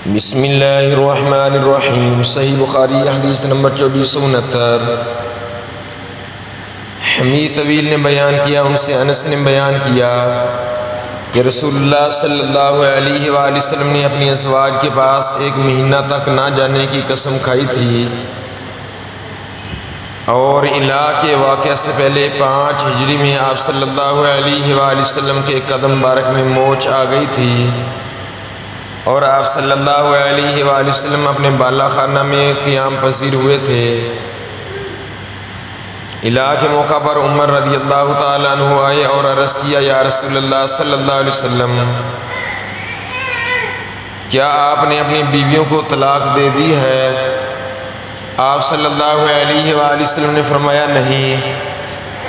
بسم اللہ الرحمن الرحیم۔ صحیح بخاری حدیث نمبر 2469۔ حمید طویل نے بیان کیا، ان سے انس نے بیان کیا کہ رسول اللہ صلی اللہ علیہ وآلہ وسلم نے اپنی ازواج کے پاس ایک مہینہ تک نہ جانے کی قسم کھائی تھی، اور الہ کے واقعہ سے پہلے 5 ہجری میں آپ صلی اللہ علیہ وآلہ وسلم کے قدم مبارک میں موچ آ گئی تھی، اور آپ صلی اللہ علیہ وآلہ وسلم اپنے بالا خانہ میں قیام پذیر ہوئے تھے۔ الہ کے موقع پر عمر رضی اللہ تعالیٰ عنہ آئے اور عرض کیا، یا رسول اللہ صلی اللہ علیہ وسلم، کیا آپ نے اپنی بیویوں کو طلاق دے دی ہے؟ آپ صلی اللہ علیہ وآلہ وسلم نے فرمایا، نہیں،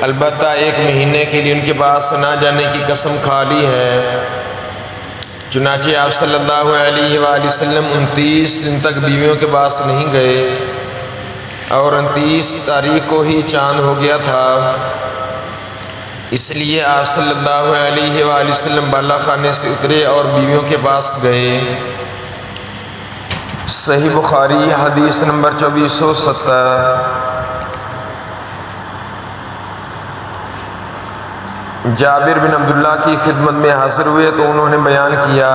البتہ ایک مہینے کے لیے ان کے پاس نہ جانے کی قسم کھا لی ہے۔ چنانچہ آپ صلی اللہ علیہ وآلہ وسلم 29 دن تک بیویوں کے پاس نہیں گئے، اور 29 تاریخ کو ہی چاند ہو گیا تھا، اس لیے آپ صلی اللہ علیہ وآلہ وسلم بالا خانے سے اترے اور بیویوں کے پاس گئے۔ صحیح بخاری حدیث نمبر 2470۔ جابر بن عبداللہ کی خدمت میں حاضر ہوئے تو انہوں نے بیان کیا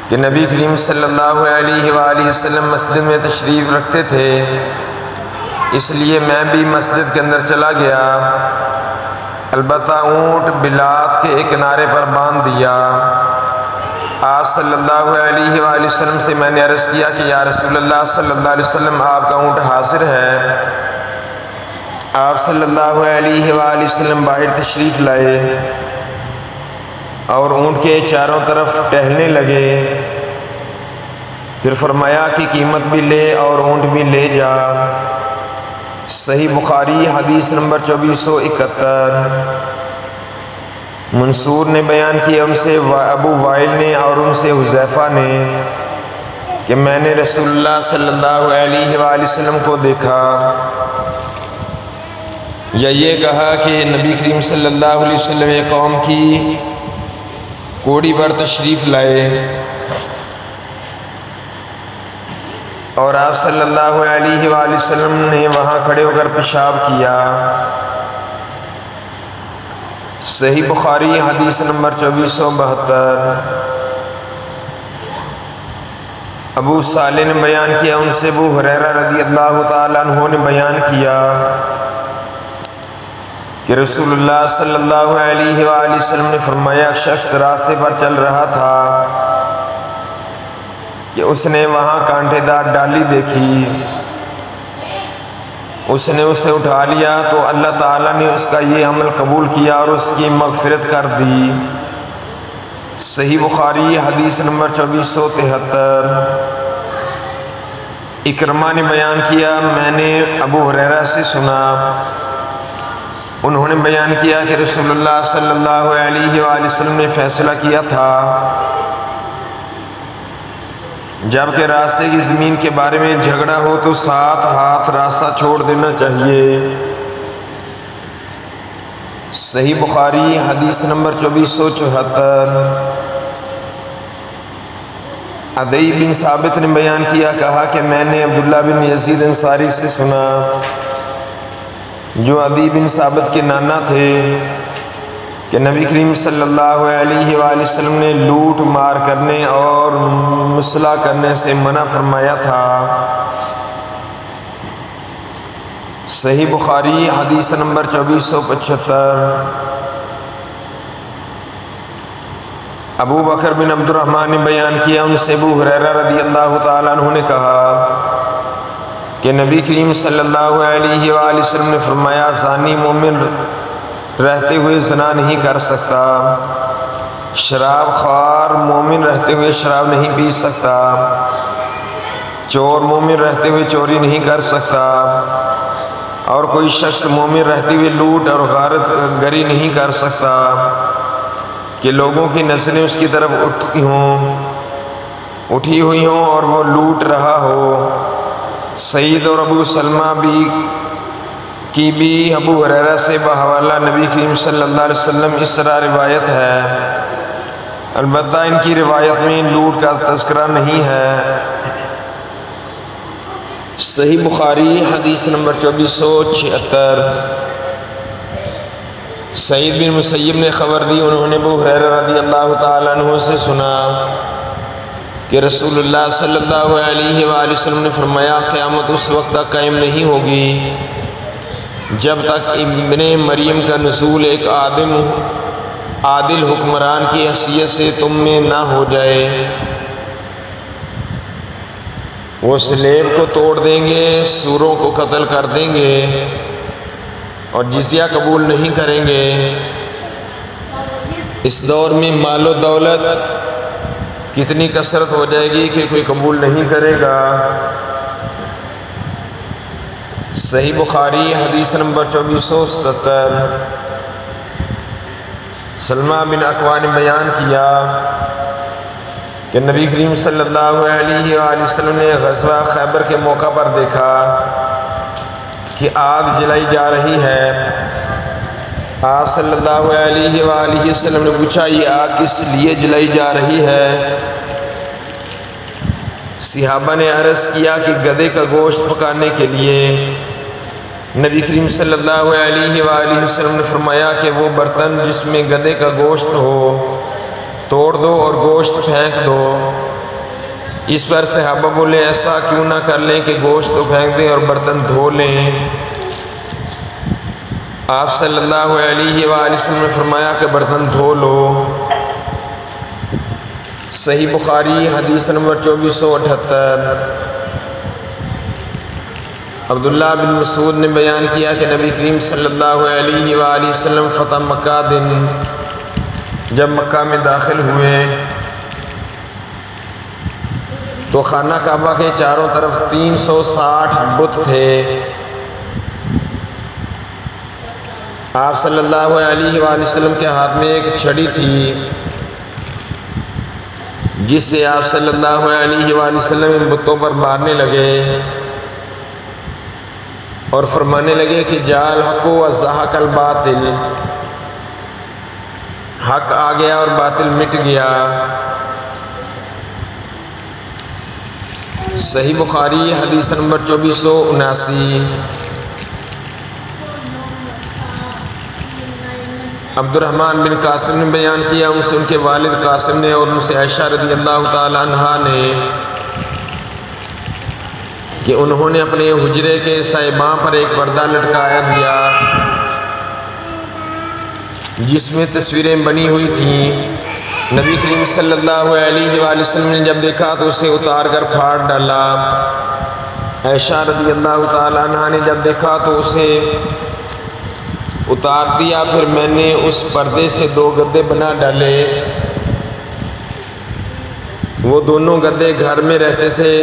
کہ نبی کریم صلی اللہ علیہ وآلہ وسلم مسجد میں تشریف رکھتے تھے، اس لیے میں بھی مسجد کے اندر چلا گیا، البتہ اونٹ بلاد کے ایک کنارے پر باندھ دیا۔ آپ صلی اللہ علیہ وآلہ وسلم سے میں نے عرض کیا کہ یا رسول اللہ صلی اللہ علیہ وسلم، آپ کا اونٹ حاضر ہے۔ آپ صلی اللہ علیہ وآلہ وسلم باہر تشریف لائے اور اونٹ کے چاروں طرف ٹہلنے لگے، پھر فرمایا کہ قیمت بھی لے اور اونٹ بھی لے جا۔ صحیح بخاری حدیث نمبر 2471۔ منصور نے بیان کیا، ان سے ابو وائل نے اور ان سے حذیفہ نے کہ میں نے رسول اللہ صلی اللہ علیہ وآلہ وسلم کو دیکھا، یا یہ کہا کہ نبی کریم صلی اللہ علیہ وسلم ایک قوم کی کوڑی پر تشریف لائے، اور آپ صلی اللہ علیہ وآلہ وسلم نے وہاں کھڑے ہو کر پیشاب کیا۔ صحیح بخاری حدیث نمبر 2472۔ ابو صالح نے بیان کیا، ان سے ابو ہریرہ رضی اللہ تعالیٰ عنہ نے بیان کیا کہ رسول اللہ صلی اللہ علیہ وآلہ وسلم نے فرمایا، ایک شخص راستے پر چل رہا تھا کہ اس نے وہاں کانٹے دار ڈالی دیکھی، اس نے اسے اٹھا لیا تو اللہ تعالیٰ نے اس کا یہ عمل قبول کیا اور اس کی مغفرت کر دی۔ صحیح بخاری حدیث نمبر 2473۔ اکرمہ نے بیان کیا، میں نے ابو ہریرہ سے سنا، انہوں نے بیان کیا کہ رسول اللہ صلی اللہ علیہ وآلہ وسلم نے فیصلہ کیا تھا جب کہ راستے کی زمین کے بارے میں جھگڑا ہو تو 7 ہاتھ راستہ چھوڑ دینا چاہیے۔ صحیح بخاری حدیث نمبر 2474۔ عدی بن ثابت نے بیان کیا، کہا کہ میں نے عبداللہ بن یزید انصاری سے سنا، جو عدی بن ثابت کے نانا تھے، کہ نبی کریم صلی اللہ علیہ وآلہ وسلم نے لوٹ مار کرنے اور مصلح کرنے سے منع فرمایا تھا۔ صحیح بخاری حدیث نمبر 2475۔ ابو بکر بن عبد الرحمن نے بیان کیا، ان سے ابو ہریرہ رضی اللہ تعالیٰ عنہ نے کہا کہ نبی کریم صلی اللہ علیہ وآلہ وسلم نے فرمایا، زانی مومن رہتے ہوئے زنا نہیں کر سکتا، شراب خوار مومن رہتے ہوئے شراب نہیں پی سکتا، چور مومن رہتے ہوئے چوری نہیں کر سکتا، اور کوئی شخص مومن رہتے ہوئے لوٹ اور غارت گری نہیں کر سکتا کہ لوگوں کی نظریں اس کی طرف اٹھی ہوئی ہوں اور وہ لوٹ رہا ہو۔ سعید اور ابو سلمہ کی بھی ابو ہریرہ سے بحوالہ نبی کریم صلی اللہ علیہ وسلم اس طرح روایت ہے۔ ابو ہریرہ سے بحوالہ نبی کریم صلی اللہ علیہ وسلم کی بھی ابو ہریرہ سے بحوالہ نبی کریم صلی اللہ علیہ وسلم اس طرح روایت ہے۔ ابو ہریرہ سے بحوالہ نبی کریم صلی اللہ علیہ وسلم اس طرح روایت ہے۔ البتہ ان کی روایت میں لوٹ کا تذکرہ نہیں ہے۔ صحیح بخاری حدیث نمبر 2476۔ سعید بن مسیب نے خبر دی، انہوں نے ابو ہریرہ رضی اللہ تعالیٰ عنہ سے سنا کہ رسول اللہ صلی اللہ علیہ وآلہ وسلم نے فرمایا قیامت اس وقت تک قائم نہیں ہوگی جب تک ابن مریم کا نزول ایک عادل حکمران کی حیثیت سے تم میں نہ ہو جائے۔ وہ سلیب کو توڑ دیں گے، سوروں کو قتل کر دیں گے اور جزیہ قبول نہیں کریں گے۔ اس دور میں مال و دولت کتنی کثرت ہو جائے گی کہ کوئی قبول نہیں کرے گا۔ صحیح بخاری حدیث نمبر 2477۔ سلمہ بن اکوع نے بیان کیا کہ نبی کریم صلی اللہ علیہ وآلہ وسلم نے غزوہ خیبر کے موقع پر دیکھا کہ آگ جلائی جا رہی ہے۔ آپ صلی اللہ علیہ وآلہ وسلم نے پوچھا یہ آگ کس لیے جلائی جا رہی ہے؟ صحابہ نے عرض کیا کہ گدھے کا گوشت پکانے کے لیے۔ نبی کریم صلی اللہ علیہ وآلہ وسلم نے فرمایا کہ وہ برتن جس میں گدھے کا گوشت ہو توڑ دو اور گوشت پھینک دو۔ اس پر صحابہ بولے ایسا کیوں نہ کر لیں کہ گوشت تو پھینک دیں اور برتن دھو لیں؟ آپ صلی اللہ علیہ وآلہ وسلم نے فرمایا کہ برتن دھو لو۔ صحیح بخاری حدیث نمبر 2478۔ عبداللہ بن مسعود نے بیان کیا کہ نبی کریم صلی اللہ علیہ وآلہ وسلم فتح مکہ دن جب مکہ میں داخل ہوئے تو خانہ کعبہ کے چاروں طرف 360 بت تھے۔ آپ صلی اللہ علیہ وآلہ وسلم کے ہاتھ میں ایک چھڑی تھی جس سے آپ صلی اللہ علیہ وآلہ وسلم ان بتوں پر مارنے لگے اور فرمانے لگے کہ جاء الحق وزهق الباطل، حق آ گیا اور باطل مٹ گیا۔ صحیح بخاری حدیث نمبر 2479۔ عبد الرحمن بن قاسم نے بیان کیا ان سے ان کے والد قاسم نے اور ان سے عائشہ رضی اللہ تعالی عنہا نے کہ انہوں نے اپنے حجرے کے سائباں پر ایک پردہ لٹکایا دیا جس میں تصویریں بنی ہوئی تھیں۔ نبی کریم صلی اللہ علیہ وآلہ وسلم نے جب دیکھا تو اسے اتار کر پھاڑ ڈالا۔ عائشہ رضی اللہ تعالی عنہا نے جب دیکھا تو اسے اتار دیا، پھر میں نے اس پردے سے 2 گدے بنا ڈالے۔ وہ دونوں گدے گھر میں رہتے تھے،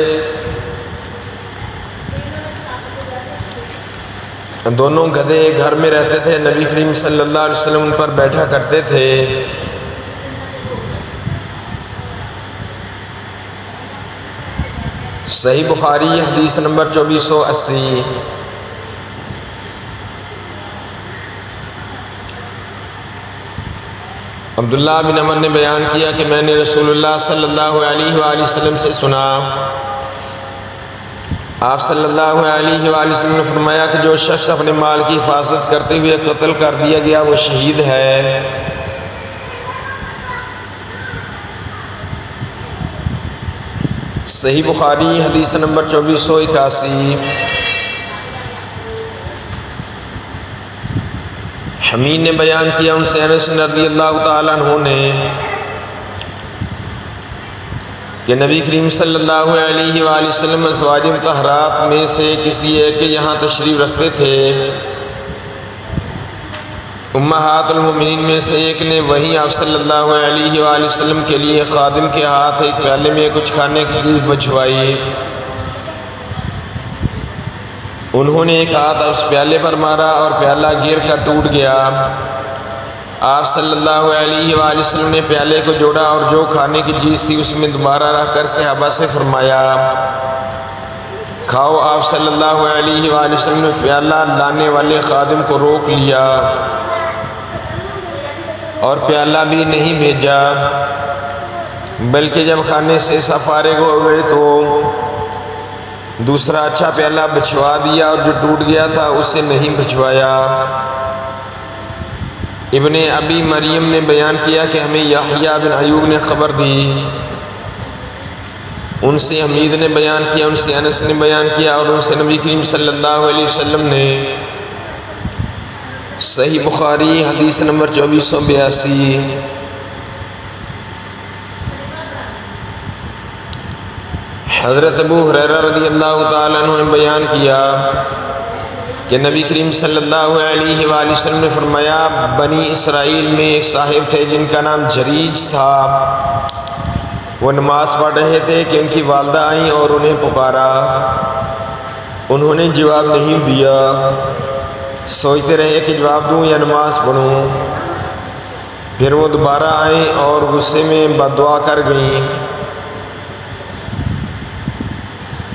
دونوں گدھے گھر میں رہتے تھے، نبی کریم صلی اللہ علیہ وسلم ان پر بیٹھا کرتے تھے۔ صحیح بخاری حدیث نمبر 2480۔ عبداللہ بن عمر نے بیان کیا کہ میں نے رسول اللہ صلی اللہ علیہ وآلہ وسلم سے سنا، آپ صلی اللہ علیہ وآلہ وسلم نے فرمایا کہ جو شخص اپنے مال کی حفاظت کرتے ہوئے قتل کر دیا گیا وہ شہید ہے۔ صحیح بخاری حدیث نمبر 2481۔ حمید نے بیان کیا ان سے انس رضی اللہ تعالیٰ عنہ نے کہ نبی کریم صلی اللہ علیہ وآلہ وسلم ازواج مطہرات میں سے کسی ایک کے یہاں تشریف رکھتے تھے۔ امہات المومنین میں سے ایک نے وہیں آپ صلی اللہ علیہ وآلہ وسلم کے لیے خادم کے ہاتھ ایک پیالے میں کچھ کھانے کی چیز بچھوائی۔ انہوں نے ایک ہاتھ اس پیالے پر مارا اور پیالہ گر کر ٹوٹ گیا۔ آپ صلی اللہ علیہ وآلہ وسلم نے پیالے کو جوڑا اور جو کھانے کی چیز تھی اس میں دوبارہ رکھ کر صحابہ سے فرمایا کھاؤ۔ آپ صلی اللہ علیہ وآلہ وسلم نے پیالہ لانے والے خادم کو روک لیا اور پیالہ بھی نہیں بھیجا۔ بلکہ جب کھانے سے فارغ ہو گئے تو دوسرا اچھا پیالہ بچھوا دیا اور جو ٹوٹ گیا تھا اسے نہیں بچھوایا۔ ابن ابی مریم نے بیان کیا کہ ہمیں یحییٰ بن ایوب نے خبر دی، ان سے حمید نے بیان کیا، ان سے انس نے بیان کیا، اور ان سے نبی کریم صلی اللہ علیہ وسلم نے۔ صحیح بخاری حدیث نمبر 2482۔ حضرت ابو ہریرہ رضی اللہ تعالیٰ عنہ نے بیان کیا کہ نبی کریم صلی اللہ علیہ وآلہ وسلم نے فرمایا، بنی اسرائیل میں ایک صاحب تھے جن کا نام جریج تھا، وہ نماز پڑھ رہے تھے کہ ان کی والدہ آئیں اور انہیں پکارا، انہوں نے جواب نہیں دیا، سوچتے رہے کہ جواب دوں یا نماز پڑھوں، پھر وہ دوبارہ آئیں اور غصے میں بد دعا کر گئیں،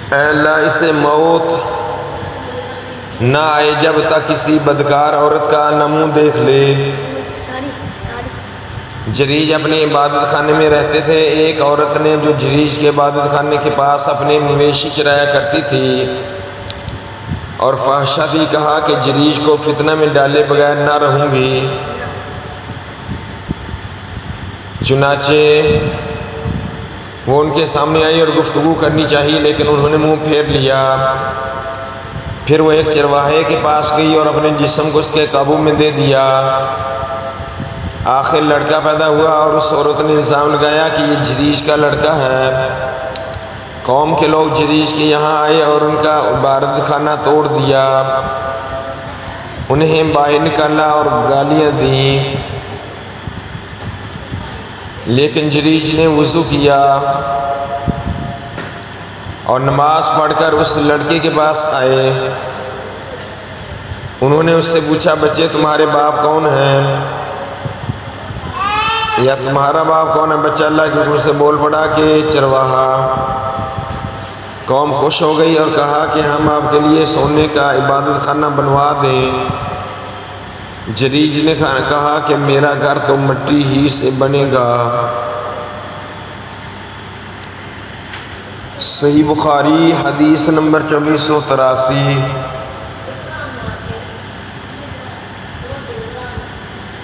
اے اللہ اسے موت نہ آئے جب تک کسی بدکار عورت کا نہ منہ دیکھ لے۔ جریج اپنے عبادت خانے میں رہتے تھے، ایک عورت نے جو جریج کے عبادت خانے کے پاس اپنے مویشی چرایا کرتی تھی اور فحشہ تھی، کہا کہ جریج کو فتنہ میں ڈالے بغیر نہ رہوں گی، چنانچہ وہ ان کے سامنے آئی اور گفتگو کرنی چاہیے لیکن انہوں نے منہ پھیر لیا۔ پھر وہ ایک چرواہے کے پاس گئی اور اپنے جسم کو اس کے قابو میں دے دیا، آخر لڑکا پیدا ہوا اور اس عورت نے الزام لگایا کہ یہ جریج کا لڑکا ہے۔ قوم کے لوگ جریج کے یہاں آئے اور ان کا عبادت خانہ توڑ دیا، انہیں باہر نکالا اور گالیاں دیں، لیکن جریج نے وضو کیا اور نماز پڑھ کر اس لڑکے کے پاس آئے۔ انہوں نے اس سے پوچھا، بچے تمہارے باپ کون ہیں یا تمہارا باپ کون ہے؟ بچہ اللہ کے حکم سے بول پڑا کہ چرواہا۔ قوم خوش ہو گئی اور کہا کہ ہم آپ کے لیے سونے کا عبادت خانہ بنوا دیں۔ جریج نے کہا کہ میرا گھر تو مٹی ہی سے بنے گا۔ صحیح بخاری حدیث نمبر 2483۔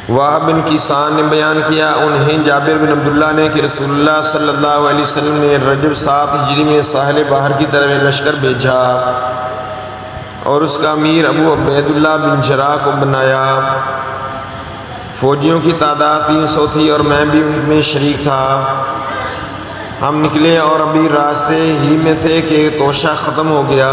وہب بن کیسان نے بیان کیا، انہیں جابر بن عبداللہ نے کہ رسول اللہ صلی اللہ علیہ وسلم نے رجب 7 ہجری میں ساحل بحر کی طرف لشکر بھیجا اور اس کا امیر ابو عبید اللہ بن جراح کو بنایا۔ فوجیوں کی تعداد 300 تھی اور میں بھی ان میں شریک تھا۔ ہم نکلے اور ابھی راستے ہی میں تھے کہ توشہ ختم ہو گیا۔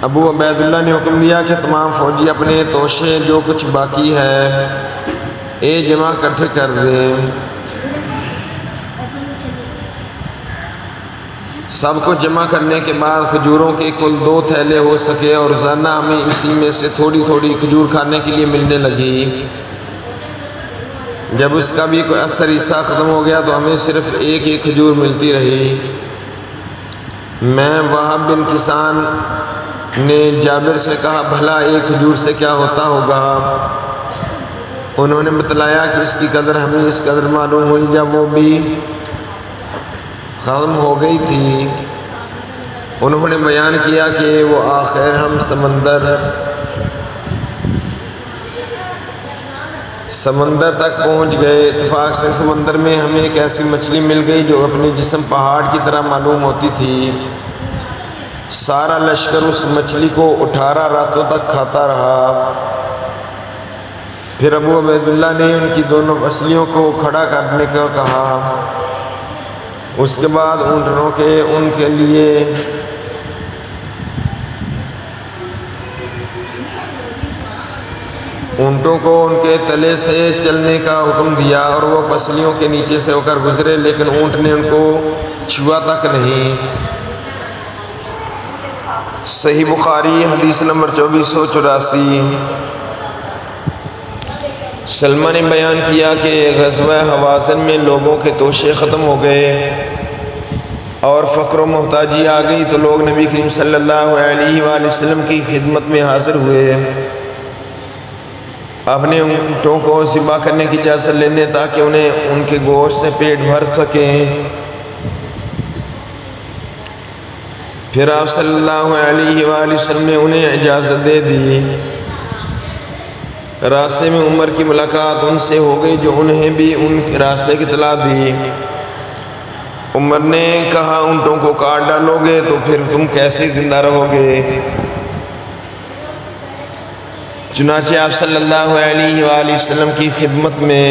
ابو عبید اللہ نے حکم دیا کہ تمام فوجی اپنے توشے جو کچھ باقی ہے جمع اکٹھے کر دیں۔ سب کو جمع کرنے کے بعد کھجوروں کے کل 2 تھیلے ہو سکے اور روزانہ ہمیں اسی میں سے تھوڑی تھوڑی کھجور کھانے کے لیے ملنے لگی۔ جب اس کا بھی کوئی اکثر حصہ ختم ہو گیا تو ہمیں صرف ایک کھجور ملتی رہی۔ میں وہب بن کیسان نے جابر سے کہا، بھلا ایک کھجور سے کیا ہوتا ہوگا؟ انہوں نے بتلایا کہ اس کی قدر ہمیں اس قدر معلوم ہوئی جب وہ بھی ختم ہو گئی تھی۔ انہوں نے بیان کیا کہ وہ آخر ہم سمندر تک پہنچ گئے۔ اتفاق سے سمندر میں ہمیں ایک ایسی مچھلی مل گئی جو اپنے جسم پہاڑ کی طرح معلوم ہوتی تھی۔ سارا لشکر اس مچھلی کو 18 راتوں تک کھاتا رہا۔ پھر ابو عبید اللہ نے ان کی دونوں پسلیوں کو کھڑا کرنے کا کہا۔ اس کے بعد اونٹوں کے ان کے لیے اونٹوں کو ان کے تلے سے چلنے کا حکم دیا اور وہ پسلیوں کے نیچے سے ہو کر گزرے، لیکن اونٹ نے ان کو چھوا تک نہیں۔ صحیح بخاری حدیث نمبر 2484۔ سلمہ نے بیان کیا کہ غزوہ حوازن میں لوگوں کے توشے ختم ہو گئے اور فقر و محتاجی آ گئی تو لوگ نبی کریم صلی اللہ علیہ وآلہ وسلم کی خدمت میں حاضر ہوئے۔ اپنے اونٹوں کو ذبح کرنے کی اجازت لینے تاکہ انہیں ان کے گوشت سے پیٹ بھر سکیں۔ پھر آپ صلی اللہ علیہ وآلہ وسلم نے انہیں اجازت دے دی۔ راستے میں عمر کی ملاقات ان سے ہو گئی جو انہیں بھی ان راستے کی اطلاع دی۔ عمر نے کہا اونٹوں کو کاٹ ڈالو گے تو پھر تم کیسے زندہ رہو گے؟ چنانچہ آپ صلی اللہ علیہ وآلہ وسلم کی خدمت میں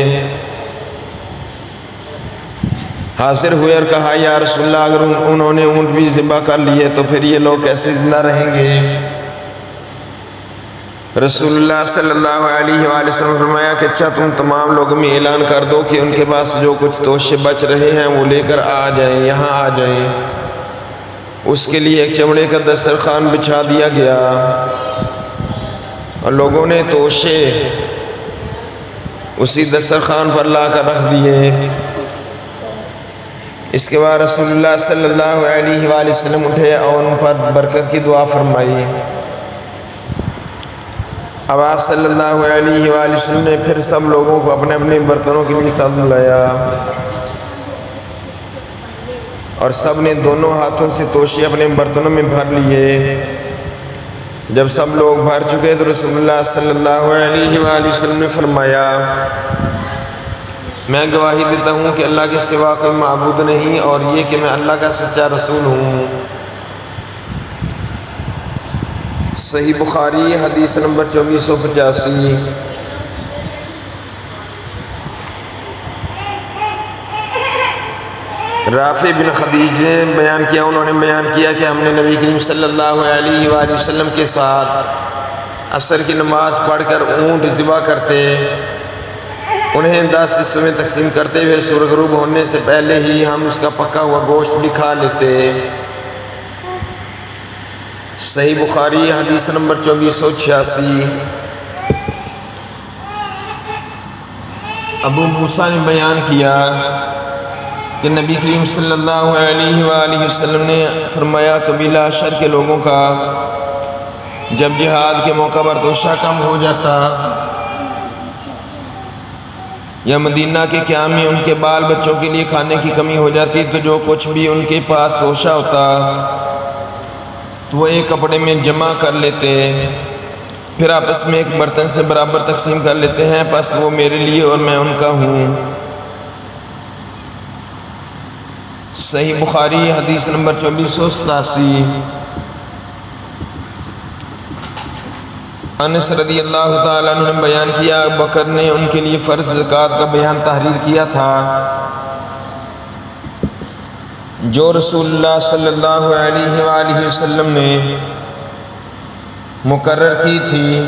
حاضر ہوئے اور کہا یا رسول اللہ اگر انہوں نے اونٹ بھی ذبح کر لیے تو پھر یہ لوگ کیسے زندہ رہیں گے؟ رسول اللہ صلی اللہ علیہ وآلہ وسلم فرمایا کہ اچھا تم تمام لوگوں میں اعلان کر دو کہ ان کے پاس جو کچھ توشے بچ رہے ہیں وہ لے کر آ جائیں، یہاں آ جائیں۔ اس کے لیے ایک چمڑے کا دسترخوان بچھا دیا گیا اور لوگوں نے توشے اسی دسترخوان پر لا کر رکھ دیے۔ اس کے بعد رسول اللہ صلی اللہ علیہ وآلہ وسلم اٹھے اور ان پر برکت کی دعا فرمائی۔ اب آپ صلی اللہ علیہ وآلہ وسلم نے پھر سب لوگوں کو اپنے اپنے برتنوں کے لیے ساتھ بلایا اور سب نے دونوں ہاتھوں سے توشے اپنے برتنوں میں بھر لیے۔ جب سب لوگ بھر چکے تو رسول اللہ صلی اللہ علیہ وآلہ وسلم نے فرمایا میں گواہی دیتا ہوں کہ اللہ کے سوا کوئی معبود نہیں اور یہ کہ میں اللہ کا سچا رسول ہوں۔ صحیح بخاری حدیث نمبر 2485۔ رافع بن خدیج نے بیان کیا، انہوں نے بیان کیا کہ ہم نے نبی کریم صلی اللہ علیہ وآلہ وسلم کے ساتھ عصر کی نماز پڑھ کر اونٹ ذبح کرتے، انہیں 10 حصوں میں تقسیم کرتے ہوئے سورج غروب ہونے سے پہلے ہی ہم اس کا پکا ہوا گوشت بھی کھا لیتے۔ صحیح بخاری حدیث نمبر 2486۔ ابو موسیٰ نے بیان کیا کہ نبی کریم صلی اللہ علیہ وآلہ وسلم نے فرمایا قبیلہ اشر کے لوگوں کا جب جہاد کے موقع پر توشہ کم ہو جاتا یا مدینہ کے قیام میں ان کے بال بچوں کے لیے کھانے کی کمی ہو جاتی تو جو کچھ بھی ان کے پاس توشہ ہوتا تو وہ ایک کپڑے میں جمع کر لیتے، پھر آپس میں ایک برتن سے برابر تقسیم کر لیتے ہیں، پس وہ میرے لیے اور میں ان کا ہوں۔ صحیح بخاری حدیث نمبر 2487۔ انس رضی اللہ تعالیٰ عنہ نے بیان کیا ابو بکر نے ان کے لیے فرض زکوٰۃ کا بیان تحریر کیا تھا جو رسول اللہ صلی اللہ علیہ وآلہ وسلم نے مقرر کی تھی۔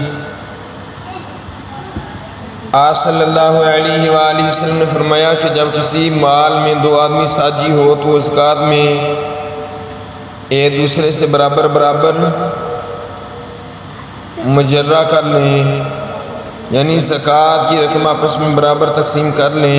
آپ صلی اللہ علیہ وآلہ وسلم نے فرمایا کہ جب کسی مال میں 2 آدمی ساجی ہو تو زکوٰۃ میں ایک دوسرے سے برابر مجرہ کر لیں، یعنی زکوٰۃ کی رقم آپس میں برابر تقسیم کر لیں۔